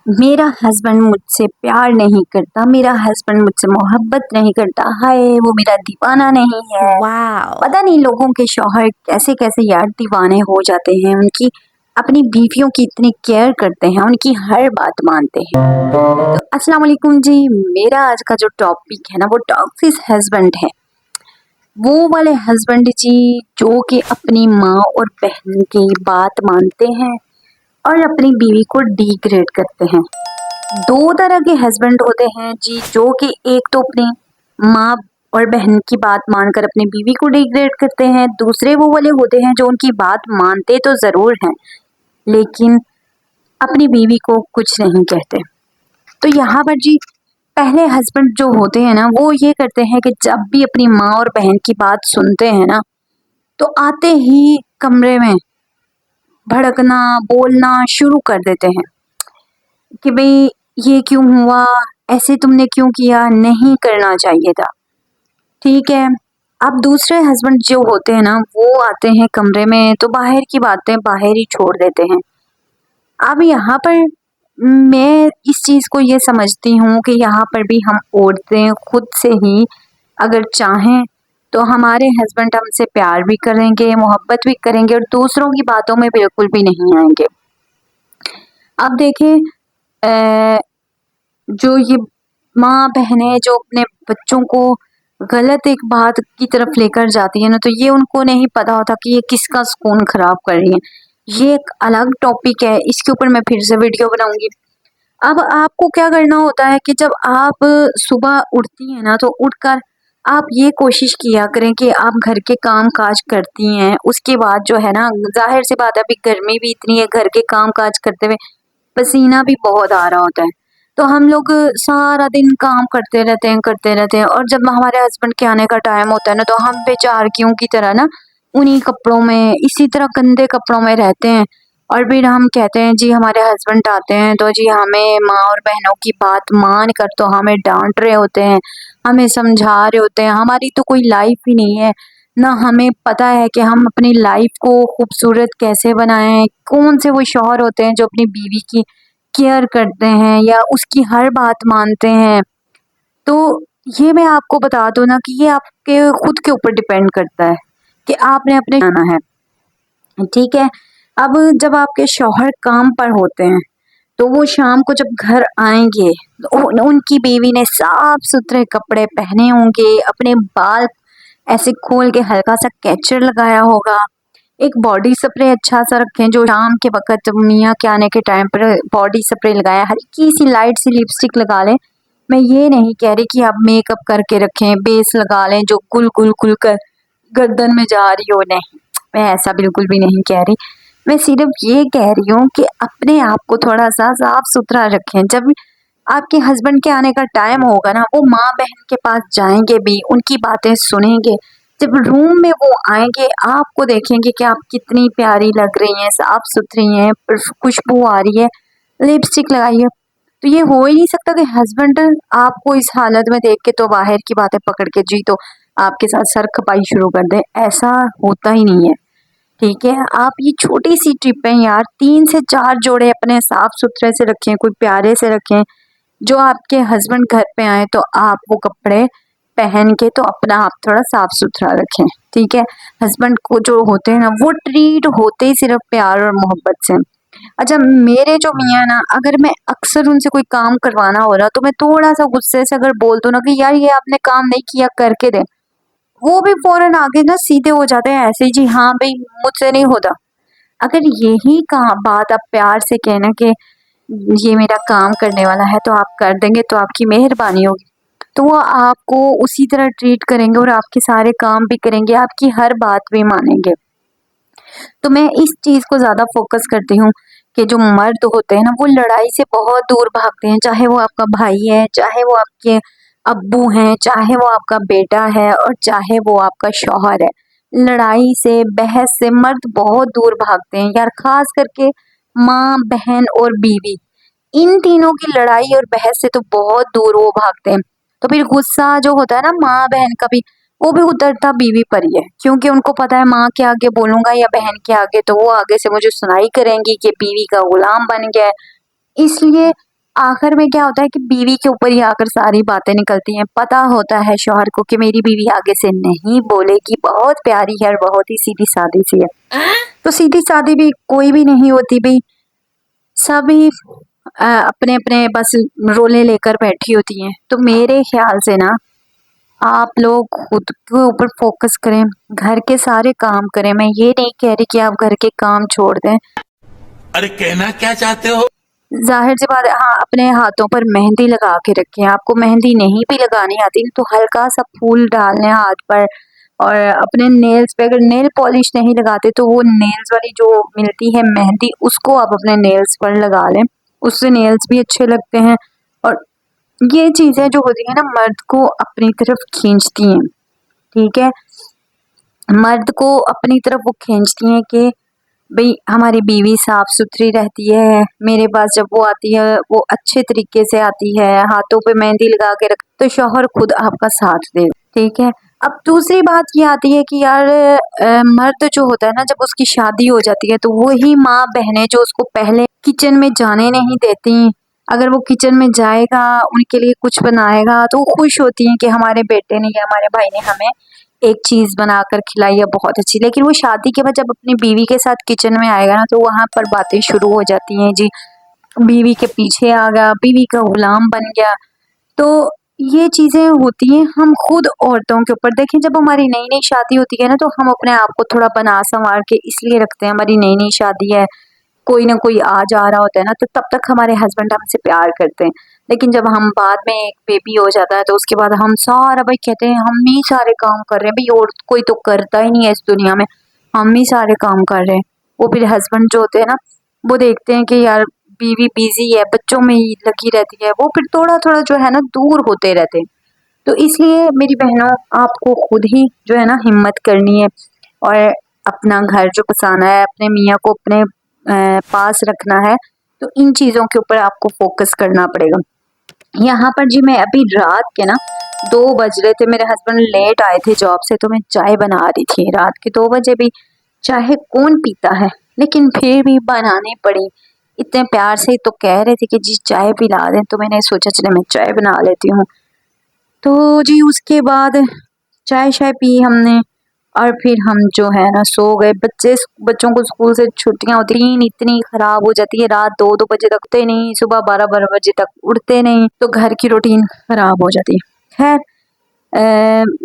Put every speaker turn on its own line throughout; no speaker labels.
मेरा हस्बैंड मुझसे प्यार नहीं करता, मेरा हस्बैंड मुझसे मोहब्बत नहीं करता, हाय वो मेरा दीवाना नहीं है।
वाओ।
पता नहीं लोगों के शौहर कैसे कैसे यार दीवाने हो जाते हैं, उनकी अपनी बीवियों की इतनी केयर करते हैं, उनकी हर बात मानते हैं। तो अस्सलाम वालेकुम जी, मेरा आज का जो टॉपिक है ना वो टॉक्सिक हस्बैंड है। वो वाले हस्बैंड जी जो कि अपनी माँ और बहन की बात मानते हैं और अपनी बीवी को डिग्रेड करते हैं। दो तरह के हस्बैंड होते हैं जी, जो कि एक तो अपनी माँ और बहन की बात मानकर अपनी बीवी को डिग्रेड करते हैं, दूसरे वो वाले होते हैं जो उनकी बात मानते तो जरूर हैं लेकिन अपनी बीवी को कुछ नहीं कहते। तो यहाँ पर जी पहले हस्बैंड जो होते हैं ना वो ये करते हैं कि जब भी अपनी माँ और बहन की बात सुनते हैं ना तो आते ही कमरे में भड़कना बोलना शुरू कर देते हैं कि भाई ये क्यों हुआ, ऐसे तुमने क्यों किया, नहीं करना चाहिए था। ठीक है, अब दूसरे हस्बैंड जो होते हैं ना वो आते हैं कमरे में तो बाहर की बातें बाहर ही छोड़ देते हैं। अब यहाँ पर मैं इस चीज को ये समझती हूँ कि यहाँ पर भी हम औरतें खुद से ही अगर चाहें तो हमारे हस्बैंड हमसे प्यार भी करेंगे, मोहब्बत भी करेंगे और दूसरों की बातों में बिल्कुल भी नहीं आएंगे। अब देखें जो ये माँ बहनें जो अपने बच्चों को गलत एक बात की तरफ लेकर जाती है ना तो ये उनको नहीं पता होता कि ये किसका सुकून खराब कर रही है। ये एक अलग टॉपिक है, इसके ऊपर मैं फिर से वीडियो बनाऊंगी। अब आपको क्या करना होता है कि जब आप सुबह उठती हैं ना तो उठकर आप ये कोशिश किया करें कि आप घर के काम काज करती हैं, उसके बाद जो है ना जाहिर सी बात है अभी गर्मी भी इतनी है, घर के काम काज करते हुए पसीना भी बहुत आ रहा होता है। तो हम लोग सारा दिन काम करते रहते हैं और जब हमारे हस्बैंड के आने का टाइम होता है ना तो हम बेचारकियों की तरह ना उन्हीं कपड़ों में इसी तरह गंदे कपड़ों में रहते हैं। और फिर हम कहते हैं जी हमारे हस्बैंड आते हैं तो जी हमें माँ और बहनों की बात मान कर तो हमें डांट रहे होते हैं, हमें समझा रहे होते हैं। हमारी तो कोई लाइफ ही नहीं है, ना हमें पता है कि हम अपनी लाइफ को खूबसूरत कैसे बनाएं। कौन से वो शौहर होते हैं जो अपनी बीवी की केयर करते हैं या उसकी हर बात मानते हैं। तो ये मैं आपको बता दूं ना कि ये आपके खुद के ऊपर डिपेंड करता है कि आपने अपने जाना है। ठीक है, अब जब आपके शौहर काम पर होते हैं तो वो शाम को जब घर आएंगे तो उनकी बीवी ने साफ सुथरे कपड़े पहने होंगे, अपने बाल ऐसे खोल के हल्का सा कैचर लगाया होगा, एक बॉडी स्प्रे अच्छा सा रखें जो शाम के वक्त मियाँ के आने के टाइम पर बॉडी स्प्रे लगाया, हल्की सी लाइट सी लिपस्टिक लगा लें। मैं ये नहीं कह रही कि आप मेकअप करके रखें, बेस लगा लें जो गुल गुल गुल कर गर्दन में जा रही हो, नहीं मैं ऐसा बिल्कुल भी नहीं कह रही। मैं सिर्फ ये कह रही हूँ कि अपने आप को थोड़ा सा साफ सुथरा रखें। जब आपके हस्बैंड के आने का टाइम होगा ना वो माँ बहन के पास जाएंगे भी, उनकी बातें सुनेंगे। जब रूम में वो आएंगे आपको देखेंगे कि आप कितनी प्यारी लग रही हैं, साफ सुथरी हैं, खुशबू आ रही है, लिपस्टिक लगाई है। तो ये हो ही नहीं सकता कि हस्बैंड आपको इस हालत में देख के तो बाहर की बातें पकड़ के जी तो आपके साथ सर खपाई शुरू कर दे, ऐसा होता ही नहीं है। ठीक है, आप ये छोटी सी टिप है यार, 3 से 4 जोड़े अपने साफ सुथरे से रखें, कोई प्यारे से रखें। जो आपके हस्बैंड घर पे आए तो आप वो कपड़े पहन के तो अपना आप थोड़ा साफ सुथरा रखें। ठीक है, हस्बैंड को जो होते हैं ना वो ट्रीट होते ही सिर्फ प्यार और मोहब्बत से। अच्छा, मेरे जो मियाँ ना अगर मैं अक्सर उनसे कोई काम करवाना हो रहा तो मैं थोड़ा सा गुस्से से अगर बोल दूं ना कि यार ये आपने काम नहीं किया करके दे, वो भी फौरन आगे ना सीधे हो जाते हैं ऐसे ही, जी हाँ भाई मुझसे नहीं होता। अगर यही कहा बात आप प्यार से कहना कि ये मेरा काम करने वाला है तो आप कर देंगे तो आपकी मेहरबानी होगी, तो वो आपको उसी तरह ट्रीट करेंगे और आपके सारे काम भी करेंगे, आपकी हर बात भी मानेंगे। तो मैं इस चीज को ज्यादा फोकस करती हूँ कि जो मर्द होते हैं ना वो लड़ाई से बहुत दूर भागते हैं, चाहे वो आपका भाई है, चाहे वो आपके अब्बू हैं, चाहे वो आपका बेटा है और चाहे वो आपका शौहर है। लड़ाई से बहस से मर्द बहुत दूर भागते हैं यार, खास करके माँ बहन और बीवी, इन तीनों की लड़ाई और बहस से तो बहुत दूर वो भागते हैं। तो फिर गुस्सा जो होता है ना माँ बहन का भी, वो भी उतरता बीवी पर ही है, क्योंकि उनको पता है माँ के आगे बोलूंगा या बहन के आगे तो वो आगे से मुझे सुनाई करेंगी कि बीवी का गुलाम बन गया है। इसलिए आखिर में क्या होता है कि बीवी के ऊपर ही आकर सारी बातें निकलती हैं। पता होता है शौहर को कि मेरी बीवी आगे से नहीं बोलेगी, बहुत प्यारी है और बहुत ही सीधी सादी सी है। तो सीधी सादी भी कोई भी नहीं होती भाई, सभी अपने अपने बस रोले लेकर बैठी होती हैं। तो मेरे ख्याल से ना आप लोग खुद के ऊपर फोकस करें, घर के सारे काम करें। मैं ये नहीं कह रही कि आप घर के काम छोड़ दें।
अरे कहना क्या चाहते हो?
जाहिर सी बात है, हाँ, अपने हाथों पर मेहंदी लगा के रखें। आपको मेहंदी नहीं भी लगानी आती तो हल्का सा फूल डाल लें हाथ पर, और अपने नेल्स पे अगर नेल पॉलिश नहीं लगाते तो वो नेल्स वाली जो मिलती है मेहंदी, उसको आप अपने नेल्स पर लगा लें, उससे नेल्स भी अच्छे लगते हैं। और ये चीज़ें जो होती है ना, मर्द को अपनी तरफ खींचती हैं, ठीक है। मर्द को अपनी तरफ वो खींचती हैं कि भाई हमारी बीवी साफ सुथरी रहती है, मेरे पास जब वो आती है वो अच्छे तरीके से आती है, हाथों पे मेहंदी लगा के रख, तो शौहर खुद आपका साथ दे, ठीक है। अब दूसरी बात ये आती है कि यार मर्द जो होता है ना, जब उसकी शादी हो जाती है तो वही माँ बहनें जो उसको पहले किचन में जाने नहीं देती, अगर वो किचन में जाएगा, उनके लिए कुछ बनाएगा तो वो खुश होती हैं कि हमारे बेटे ने या हमारे भाई ने हमें एक चीज़ बनाकर खिलाई है बहुत अच्छी। लेकिन वो शादी के बाद जब अपनी बीवी के साथ किचन में आएगा ना, तो वहाँ पर बातें शुरू हो जाती हैं जी, बीवी के पीछे आ गया, बीवी का गुलाम बन गया। तो ये चीज़ें होती हैं हम खुद औरतों के ऊपर। देखें, जब हमारी नई नई शादी होती है ना, तो हम अपने आप को थोड़ा बना संवार के इसलिए रखते हैं, हमारी नई नई शादी है, कोई ना कोई आ जा रहा होता है ना, तो तब तक हमारे हस्बैंड हमसे प्यार करते हैं। लेकिन जब हम बाद में एक बेबी हो जाता है तो उसके बाद हम सारा भाई कहते हैं हम ही सारे काम कर रहे हैं भाई, और कोई तो करता ही नहीं है इस दुनिया में, हम ही सारे काम कर रहे हैं। वो फिर हस्बैंड जो होते हैं ना, वो देखते हैं कि यार बीवी बिजी है, बच्चों में ही लगी रहती है, वो फिर थोड़ा थोड़ा जो है ना दूर होते रहते हैं। तो इसलिए मेरी बहनों, आपको खुद ही जो है ना हिम्मत करनी है, और अपना घर जो बसाना है, अपने मियाँ को अपने पास रखना है, तो इन चीज़ों के ऊपर आपको फोकस करना पड़ेगा। यहाँ पर जी मैं अभी रात के ना 2 बज रहे थे, मेरे हस्बैंड लेट आए थे जॉब से, तो मैं चाय बना रही थी। रात के 2 बजे भी चाय कौन पीता है, लेकिन फिर भी बनानी पड़ी। इतने प्यार से तो कह रहे थे कि जी चाय पिला दें, तो मैंने सोचा चले मैं चाय बना लेती हूँ। तो जी उसके बाद चाय शाय पी हमने, और फिर हम जो है ना सो गए। बच्चों को स्कूल से छुट्टियां होती, नींद इतनी खराब हो जाती है, रात 2-2 बजे तक उठते नहीं, सुबह 12-12 बजे तक उठते नहीं, तो घर की रूटीन खराब हो जाती है। खैर,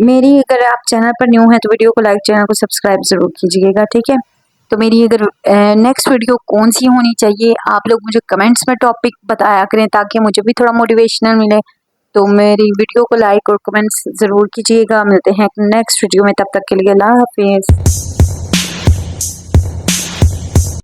मेरी अगर आप चैनल पर न्यू हैं तो वीडियो को लाइक, चैनल को सब्सक्राइब ज़रूर कीजिएगा, ठीक है। तो मेरी अगर नेक्स्ट वीडियो कौन सी होनी चाहिए, आप लोग मुझे कमेंट्स में टॉपिक बताया करें, ताकि मुझे भी थोड़ा मोटिवेशनल मिले। तो मेरी वीडियो को लाइक और कमेंट्स ज़रूर कीजिएगा। मिलते हैं नेक्स्ट वीडियो में, तब तक के लिए अल्लाह हाफिज़।